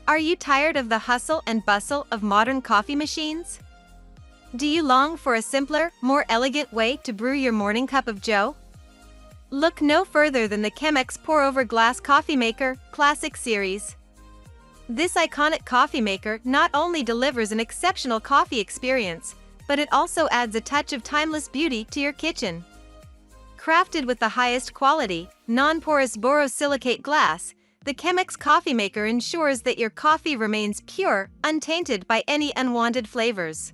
Are you tired of the hustle and bustle of modern coffee machines? Do you long for a simpler, more elegant way to brew your morning cup of joe? Look no further than the Chemex pour-over glass coffee maker Classic Series. This iconic coffee maker not only delivers an exceptional coffee experience, but it also adds a touch of timeless beauty to your kitchen. Crafted with the highest quality, non-porous borosilicate glass, the Chemex coffee maker ensures that your coffee remains pure, untainted by any unwanted flavors.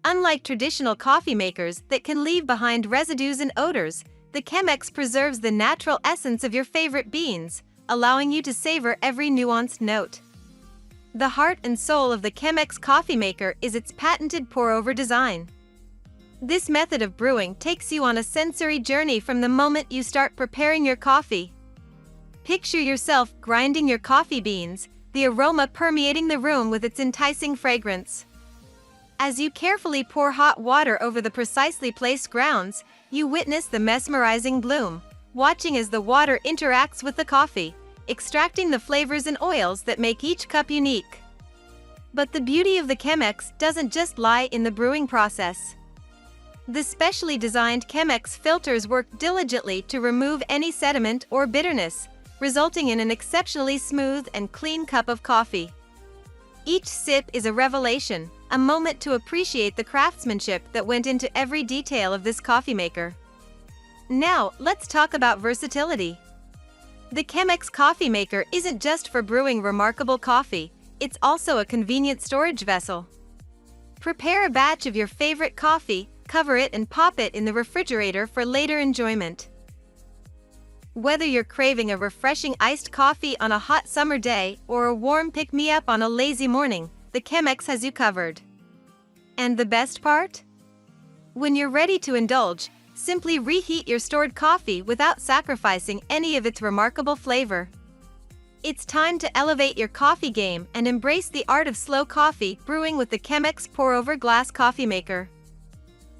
Unlike traditional coffee makers that can leave behind residues and odors, the Chemex preserves the natural essence of your favorite beans, allowing you to savor every nuanced note. The heart and soul of the Chemex coffee maker is its patented pour-over design. This method of brewing takes you on a sensory journey from the moment you start preparing your coffee. Picture yourself grinding your coffee beans, the aroma permeating the room with its enticing fragrance. As you carefully pour hot water over the precisely placed grounds, you witness the mesmerizing bloom, watching as the water interacts with the coffee, extracting the flavors and oils that make each cup unique. But the beauty of the Chemex doesn't just lie in the brewing process. The specially designed Chemex filters work diligently to remove any sediment or bitterness, resulting in an exceptionally smooth and clean cup of coffee. Each sip is a revelation, a moment to appreciate the craftsmanship that went into every detail of this coffee maker. Now, let's talk about versatility. The Chemex coffee maker isn't just for brewing remarkable coffee, it's also a convenient storage vessel. Prepare a batch of your favorite coffee, cover it and pop it in the refrigerator for later enjoyment. Whether you're craving a refreshing iced coffee on a hot summer day or a warm pick-me-up on a lazy morning, the Chemex has you covered. And the best part? When you're ready to indulge, simply reheat your stored coffee without sacrificing any of its remarkable flavor. It's time to elevate your coffee game and embrace the art of slow coffee brewing with the Chemex pour-over glass coffee maker.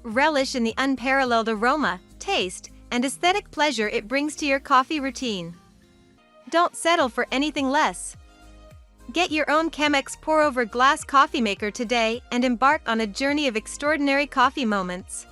Relish in the unparalleled aroma, taste, and aesthetic pleasure it brings to your coffee routine. Don't settle for anything less. Get your own Chemex pour-over glass coffee maker today and embark on a journey of extraordinary coffee moments.